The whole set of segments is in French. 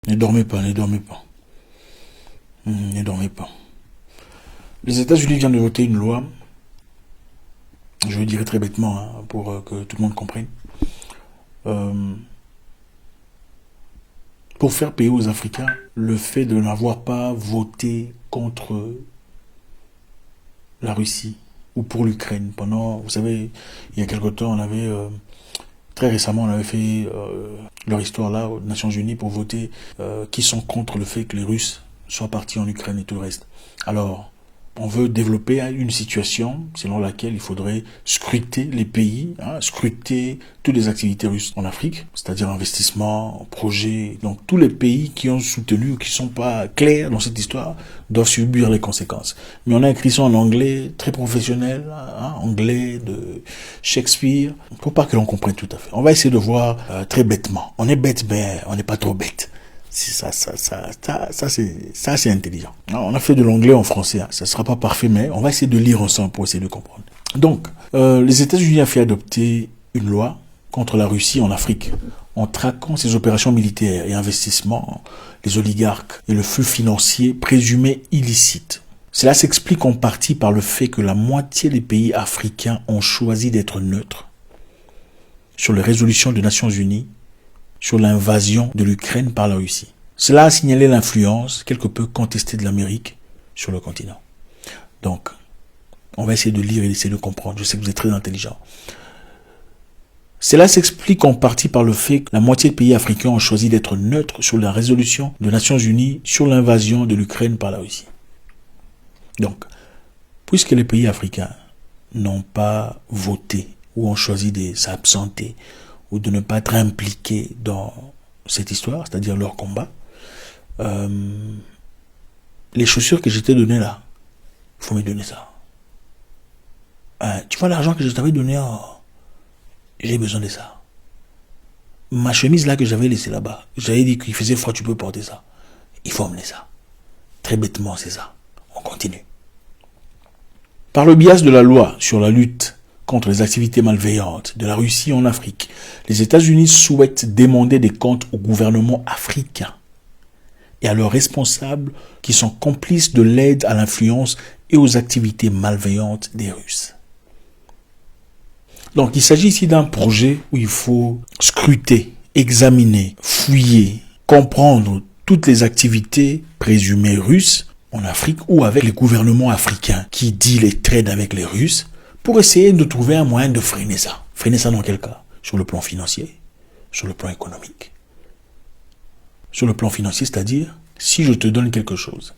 Ne dormez pas, ne dormez pas. Ne dormez pas. Les États-Unis viennent de voter une loi, je le dirais très bêtement, hein, pour que tout le monde comprenne, euh, pour faire payer aux Africains le fait de n'avoir pas voté contre la Russie ou pour l'Ukraine. Pendant, vous savez, il y a quelque temps, très récemment, on avait fait leur histoire là aux Nations Unies pour voter qui sont contre le fait que les Russes soient partis en Ukraine et tout le reste. Alors, on veut développer une situation selon laquelle il faudrait scruter les pays, scruter toutes les activités russes en Afrique, c'est-à-dire investissement, projets. Donc tous les pays qui ont soutenu ou qui ne sont pas clairs dans cette histoire doivent subir les conséquences. Mais on a écrit ça en anglais très professionnel, anglais de Shakespeare, pour pas que l'on comprenne tout à fait. On va essayer de voir très bêtement. On est bête, mais on n'est pas trop bête. Ça c'est intelligent. On a fait de l'anglais en français, ça sera pas parfait, mais on va essayer de lire ensemble pour essayer de comprendre. Donc, les États-Unis ont fait adopter une loi contre la Russie en Afrique, en traquant ses opérations militaires et investissements, les oligarques et le flux financier présumé illicite. Cela s'explique en partie par le fait que la moitié des pays africains ont choisi d'être neutres sur les résolutions des Nations Unies sur l'invasion de l'Ukraine par la Russie. Cela a signalé l'influence quelque peu contestée de l'Amérique sur le continent. Donc, on va essayer de lire et d'essayer de comprendre. Je sais que vous êtes très intelligent. Cela s'explique en partie par le fait que la moitié des pays africains ont choisi d'être neutres sur la résolution des Nations Unies sur l'invasion de l'Ukraine par la Russie. Donc, puisque les pays africains n'ont pas voté ou ont choisi de s'absenter ou de ne pas être impliqués dans cette histoire, c'est-à-dire leur combat, les chaussures que je t'ai données là, il faut me donner ça. Tu vois l'argent que je t'avais donné, j'ai besoin de ça. Ma chemise là que j'avais laissée là-bas, j'avais dit qu'il faisait froid, tu peux porter ça. Il faut emmener ça. Très bêtement, c'est ça. On continue. Par le biais de la loi sur la lutte contre les activités malveillantes de la Russie en Afrique, les États-Unis souhaitent demander des comptes au gouvernement africain et à leurs responsables qui sont complices de l'aide à l'influence et aux activités malveillantes des Russes. Donc il s'agit ici d'un projet où il faut scruter, examiner, fouiller, comprendre toutes les activités présumées russes en Afrique ou avec les gouvernements africains qui dealent et trade avec les Russes, pour essayer de trouver un moyen de freiner ça. Freiner ça dans quel cas? Sur le plan financier, sur le plan économique. Sur le plan financier, c'est-à-dire, si je te donne quelque chose,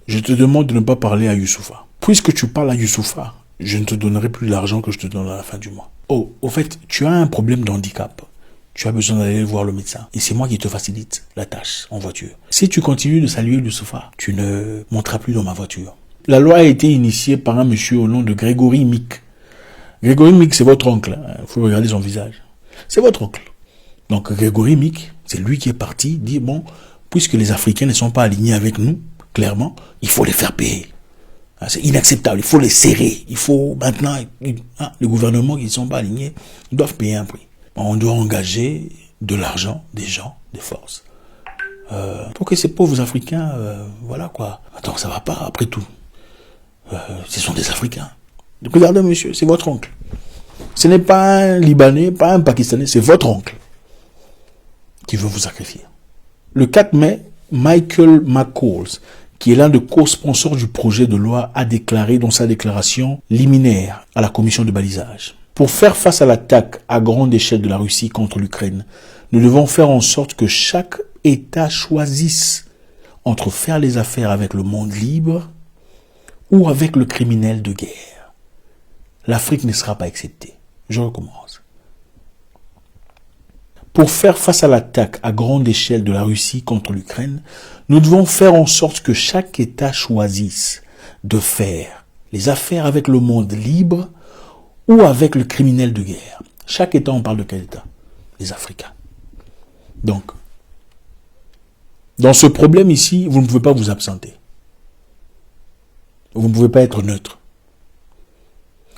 je te demande de ne pas parler à Youssoufa. Puisque tu parles à Youssoufa, je ne te donnerai plus l'argent que je te donne à la fin du mois. Oh, au fait, tu as un problème de handicap. Tu as besoin d'aller voir le médecin. Et c'est moi qui te facilite la tâche en voiture. Si tu continues de saluer Youssoufa, tu ne monteras plus dans ma voiture. La loi a été initiée par un monsieur au nom de Grégory Mick. Grégory Mick, c'est votre oncle. Il faut regarder son visage. C'est votre oncle. Donc Grégory Mick, c'est lui qui est parti dire, bon, puisque les Africains ne sont pas alignés avec nous, clairement, il faut les faire payer. C'est inacceptable, il faut les serrer. Il faut maintenant, les gouvernements qui ne sont pas alignés, ils doivent payer un prix. On doit engager de l'argent, des gens, des forces. Pour que ces pauvres Africains, voilà quoi. Attends, ça va pas, après tout. Ce sont des Africains. Regardez monsieur, c'est votre oncle. Ce n'est pas un Libanais, pas un Pakistanais, c'est votre oncle qui veut vous sacrifier. Le 4 mai, Michael McCall, qui est l'un des co-sponsors du projet de loi, a déclaré dans sa déclaration liminaire à la commission de balisage. Pour faire face à l'attaque à grande échelle de la Russie contre l'Ukraine, nous devons faire en sorte que chaque État choisisse entre faire les affaires avec le monde libre ou avec le criminel de guerre. L'Afrique ne sera pas acceptée. Je recommence. Pour faire face à l'attaque à grande échelle de la Russie contre l'Ukraine, nous devons faire en sorte que chaque État choisisse de faire les affaires avec le monde libre ou avec le criminel de guerre. Chaque État, on parle de quel État? Les Africains. Donc, dans ce problème ici, vous ne pouvez pas vous absenter. Vous ne pouvez pas être neutre.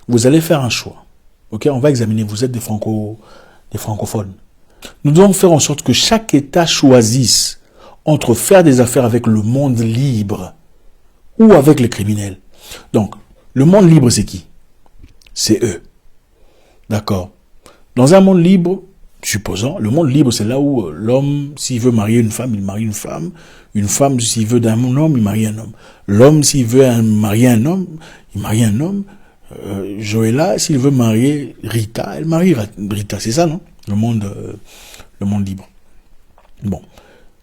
Vous allez faire un choix. Ok, on va examiner. Vous êtes des francophones. Nous devons faire en sorte que chaque État choisisse entre faire des affaires avec le monde libre ou avec les criminels. Donc, le monde libre, c'est qui? C'est eux. D'accord. Dans un monde libre, supposons, le monde libre, c'est là où l'homme, s'il veut marier une femme, il marie une femme. Une femme, s'il veut d'un homme, il marie un homme. L'homme, s'il veut marier un homme, il marie un homme. Joëlla, s'il veut marier Rita, elle marie Rita. C'est ça, non? Le monde libre. Bon.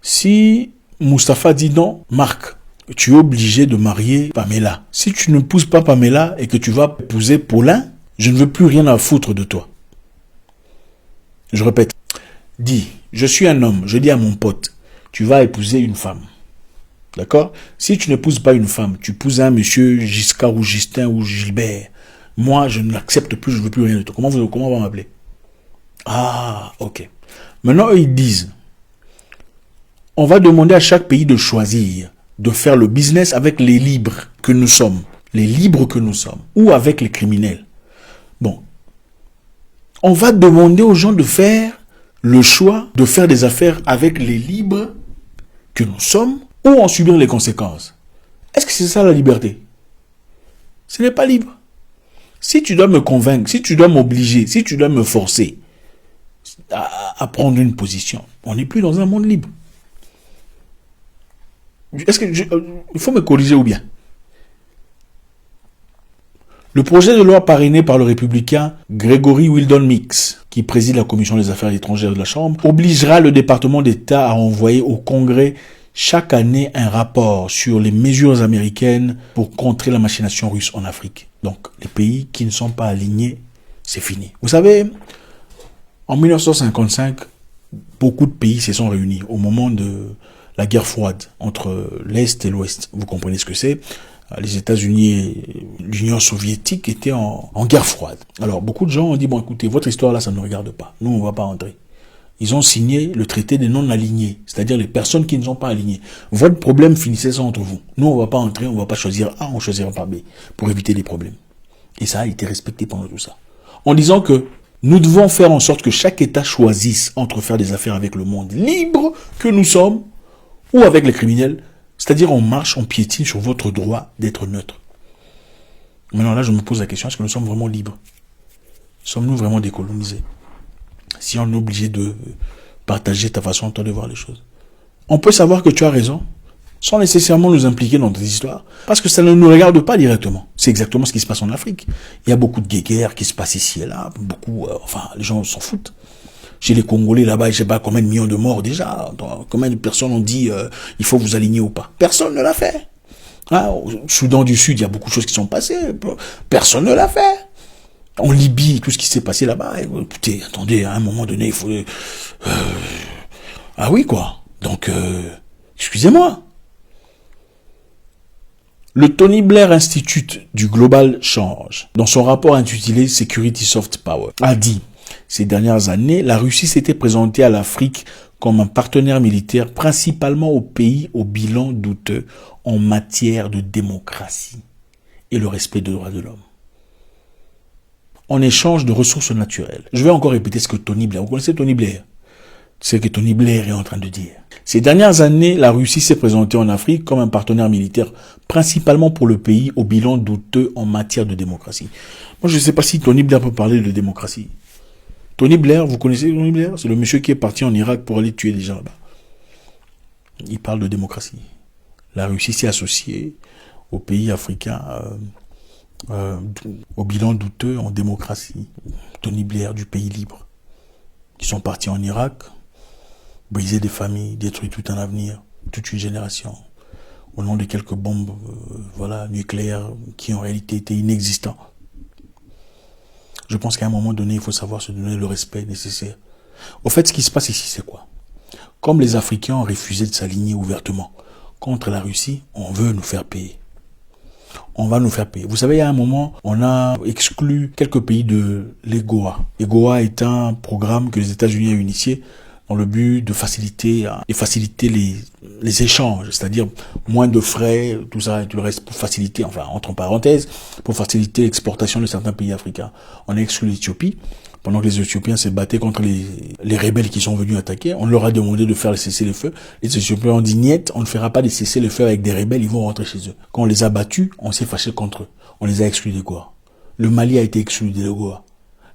Si Mustapha dit non, Marc, tu es obligé de marier Pamela. Si tu ne épouses pas Pamela et que tu vas épouser Paulin, je ne veux plus rien à foutre de toi. Je répète. Dis, je suis un homme, je dis à mon pote, tu vas épouser une femme. D'accord? Si tu n'épouses pas une femme, tu épouses un monsieur Giscard ou Justin ou Gilbert. Moi, je ne l'accepte plus, je ne veux plus rien de toi. Comment on va m'appeler? Ah, ok. Maintenant, eux, ils disent, on va demander à chaque pays de choisir, de faire le business avec les libres que nous sommes. Les libres que nous sommes. Ou avec les criminels. Bon. On va demander aux gens de faire le choix de faire des affaires avec les libres que nous sommes ou en subir les conséquences. Est-ce que c'est ça la liberté? Ce n'est pas libre. Si tu dois me convaincre, si tu dois m'obliger, si tu dois me forcer à prendre une position, on n'est plus dans un monde libre. Est-ce que il faut me corriger ou bien? Le projet de loi parrainé par le républicain Gregory Wildon Mix, qui préside la commission des affaires étrangères de la Chambre, obligera le département d'État à envoyer au Congrès chaque année un rapport sur les mesures américaines pour contrer la machination russe en Afrique. Donc, les pays qui ne sont pas alignés, c'est fini. Vous savez, en 1955, beaucoup de pays se sont réunis au moment de la guerre froide entre l'Est et l'Ouest. Vous comprenez ce que c'est? Les États-Unis et l'Union soviétique étaient en guerre froide. Alors, beaucoup de gens ont dit, bon, écoutez, votre histoire là, ça ne nous regarde pas. Nous, on ne va pas entrer. Ils ont signé le traité des non-alignés, c'est-à-dire les personnes qui ne sont pas alignées. Votre problème finissait ça entre vous. Nous, on ne va pas entrer, on ne va pas choisir A, on choisira pas B, pour éviter les problèmes. Et ça a été respecté pendant tout ça. En disant que nous devons faire en sorte que chaque État choisisse entre faire des affaires avec le monde libre que nous sommes ou avec les criminels. C'est-à-dire, on marche, on piétine sur votre droit d'être neutre. Maintenant, là, je me pose la question, est-ce que nous sommes vraiment libres? Sommes-nous vraiment décolonisés? Si on est obligé de partager ta façon de voir les choses. On peut savoir que tu as raison, sans nécessairement nous impliquer dans des histoires, parce que ça ne nous regarde pas directement. C'est exactement ce qui se passe en Afrique. Il y a beaucoup de guerres qui se passent ici et là, beaucoup, les gens s'en foutent. Chez les Congolais, là-bas, je sais pas combien de millions de morts déjà. Combien de personnes ont dit il faut vous aligner ou pas. Personne ne l'a fait. Au Soudan du Sud, il y a beaucoup de choses qui sont passées. Personne ne l'a fait. En Libye, tout ce qui s'est passé là-bas. Écoutez, attendez, à un moment donné, il faut... Ah oui, quoi. Donc, excusez-moi. Le Tony Blair Institute du Global Change, dans son rapport intitulé Security Soft Power, a dit: ces dernières années, la Russie s'était présentée à l'Afrique comme un partenaire militaire, principalement aux pays au bilan douteux en matière de démocratie et le respect des droits de l'homme, en échange de ressources naturelles. Je vais encore répéter ce que Tony Blair, vous connaissez Tony Blair? C'est ce que Tony Blair est en train de dire. Ces dernières années, la Russie s'est présentée en Afrique comme un partenaire militaire, principalement pour le pays au bilan douteux en matière de démocratie. Moi, je ne sais pas si Tony Blair peut parler de démocratie. Tony Blair, vous connaissez Tony Blair? C'est le monsieur qui est parti en Irak pour aller tuer des gens là-bas. Il parle de démocratie. La Russie s'est associée aux pays africains au bilan douteux en démocratie. Tony Blair du pays libre. Qui sont partis en Irak, briser des familles, détruire tout un avenir, toute une génération, au nom de quelques bombes nucléaires qui en réalité étaient inexistants. Je pense qu'à un moment donné, il faut savoir se donner le respect nécessaire. Au fait, ce qui se passe ici, c'est quoi? Comme les Africains ont refusé de s'aligner ouvertement contre la Russie, on veut nous faire payer. On va nous faire payer. Vous savez, il y a un moment, on a exclu quelques pays de l'EGOA. EGOA est un programme que les États-Unis ont initié dans le but de faciliter les échanges, c'est-à-dire moins de frais, tout ça et tout le reste pour faciliter, entre parenthèses, pour faciliter l'exportation de certains pays africains. On a exclu l'Éthiopie pendant que les Éthiopiens se battaient contre les rebelles qui sont venus attaquer, on leur a demandé de faire le cessez-le-feu. Les Éthiopiens ont dit niet, on ne fera pas de cessez-le-feu avec des rebelles, ils vont rentrer chez eux. Quand on les a battus, on s'est fâché contre eux. On les a exclus de Goa. Le Mali a été exclu de Goa.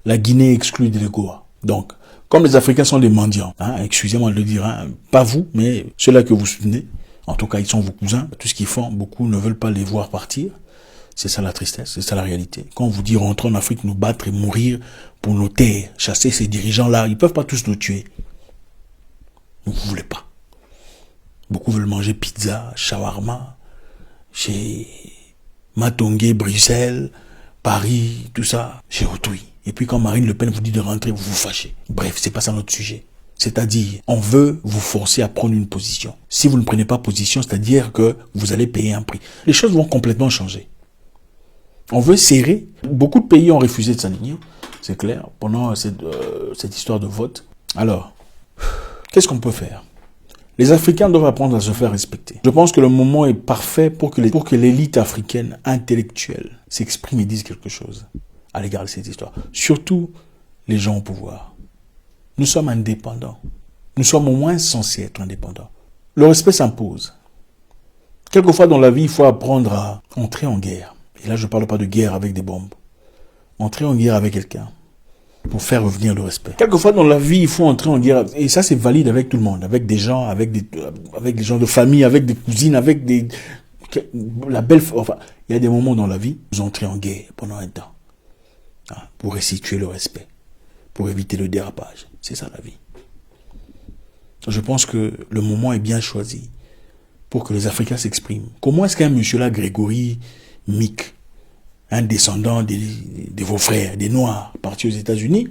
La Guinée est exclue de Goa. Donc, comme les Africains sont des mendiants, excusez-moi de le dire, pas vous, mais ceux-là que vous soutenez, en tout cas ils sont vos cousins, tout ce qu'ils font, beaucoup ne veulent pas les voir partir. C'est ça la tristesse, c'est ça la réalité. Quand on vous dit rentrer en Afrique, nous battre et mourir pour nos terres, chasser ces dirigeants-là, ils peuvent pas tous nous tuer. Vous ne voulez pas. Beaucoup veulent manger pizza, shawarma, chez Matongé, Bruxelles, Paris, tout ça, chez autrui. Et puis quand Marine Le Pen vous dit de rentrer, vous vous fâchez. Bref, c'est pas ça notre sujet. C'est-à-dire, on veut vous forcer à prendre une position. Si vous ne prenez pas position, c'est-à-dire que vous allez payer un prix. Les choses vont complètement changer. On veut serrer. Beaucoup de pays ont refusé de s'aligner, c'est clair, pendant cette histoire de vote. Alors, qu'est-ce qu'on peut faire? Les Africains doivent apprendre à se faire respecter. Je pense que le moment est parfait pour que l'élite africaine intellectuelle s'exprime et dise quelque chose à l'égard de cette histoire. Surtout les gens au pouvoir. Nous sommes indépendants. Nous sommes au moins censés être indépendants. Le respect s'impose. Quelquefois dans la vie, il faut apprendre à entrer en guerre. Et là, je ne parle pas de guerre avec des bombes. Entrer en guerre avec quelqu'un pour faire revenir le respect. Quelquefois dans la vie, il faut entrer en guerre. Et ça, c'est valide avec tout le monde. Avec des gens, avec des gens de famille, avec des cousines, avec des... La belle... Enfin, il y a des moments dans la vie, vous entrez en guerre pendant un temps. Pour restituer le respect. Pour éviter le dérapage. C'est ça la vie. Je pense que le moment est bien choisi pour que les Africains s'expriment. Comment est-ce qu'un monsieur là, Grégory Mick, un descendant de vos frères, des Noirs, partis aux États-Unis,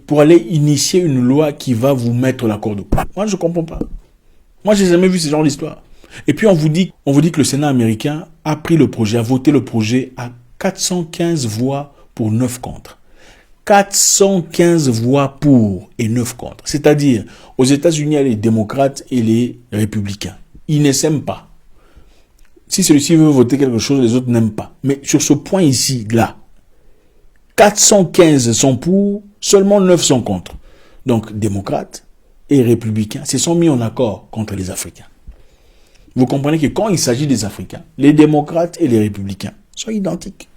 pour aller initier une loi qui va vous mettre la corde au cou? Moi, je ne comprends pas. Moi, je n'ai jamais vu ce genre d'histoire. Et puis, on vous dit que le Sénat américain a pris le projet, a voté le projet à 415 voix pour 9 contre. 415 voix pour et 9 contre. C'est-à-dire, aux États-Unis, il y a les démocrates et les républicains. Ils ne s'aiment pas. Si celui-ci veut voter quelque chose, les autres n'aiment pas. Mais sur ce point ici, là, 415 sont pour, seulement 9 sont contre. Donc, démocrates et républicains se sont mis en accord contre les Africains. Vous comprenez que quand il s'agit des Africains, les démocrates et les républicains sont identiques.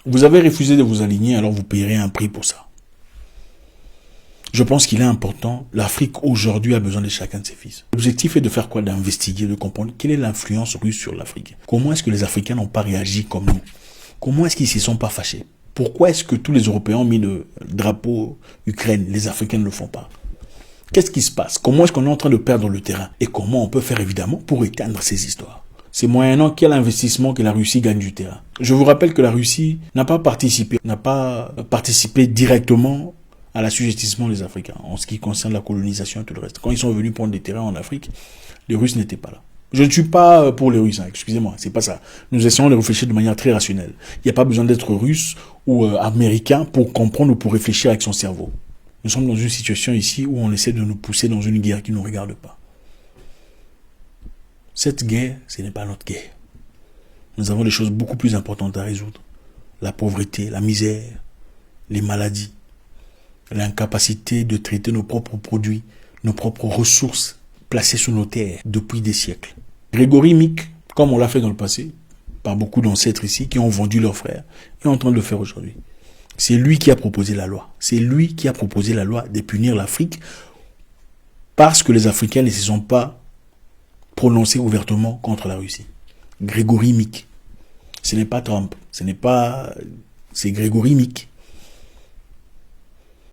Vous avez refusé de vous aligner, alors vous payerez un prix pour ça. Je pense qu'il est important. L'Afrique aujourd'hui a besoin de chacun de ses fils. L'objectif est de faire quoi? D'investiguer, de comprendre quelle est l'influence russe sur l'Afrique. Comment est-ce que les Africains n'ont pas réagi comme nous? Comment est-ce qu'ils ne se sont pas fâchés? Pourquoi est-ce que tous les Européens ont mis le drapeau Ukraine? Les Africains ne le font pas. Qu'est-ce qui se passe? Comment est-ce qu'on est en train de perdre le terrain? Et comment on peut faire évidemment pour éteindre ces histoires? C'est moyennant quel investissement que la Russie gagne du terrain. Je vous rappelle que la Russie n'a pas participé directement à l'assujettissement des Africains en ce qui concerne la colonisation et tout le reste. Quand ils sont venus prendre des terrains en Afrique, les Russes n'étaient pas là. Je ne suis pas pour les Russes, excusez-moi, c'est pas ça. Nous essayons de réfléchir de manière très rationnelle. Il n'y a pas besoin d'être russe ou américain pour comprendre ou pour réfléchir avec son cerveau. Nous sommes dans une situation ici où on essaie de nous pousser dans une guerre qui ne nous regarde pas. Cette guerre, ce n'est pas notre guerre. Nous avons des choses beaucoup plus importantes à résoudre. La pauvreté, la misère, les maladies, l'incapacité de traiter nos propres produits, nos propres ressources placées sous nos terres depuis des siècles. Grégory Mick, comme on l'a fait dans le passé, par beaucoup d'ancêtres ici qui ont vendu leurs frères, est en train de le faire aujourd'hui. C'est lui qui a proposé la loi. C'est lui qui a proposé la loi de punir l'Afrique parce que les Africains ne se sont pas prononcés ouvertement contre la Russie. Grégory Mick. Ce n'est pas Trump. C'est Grégory Mick.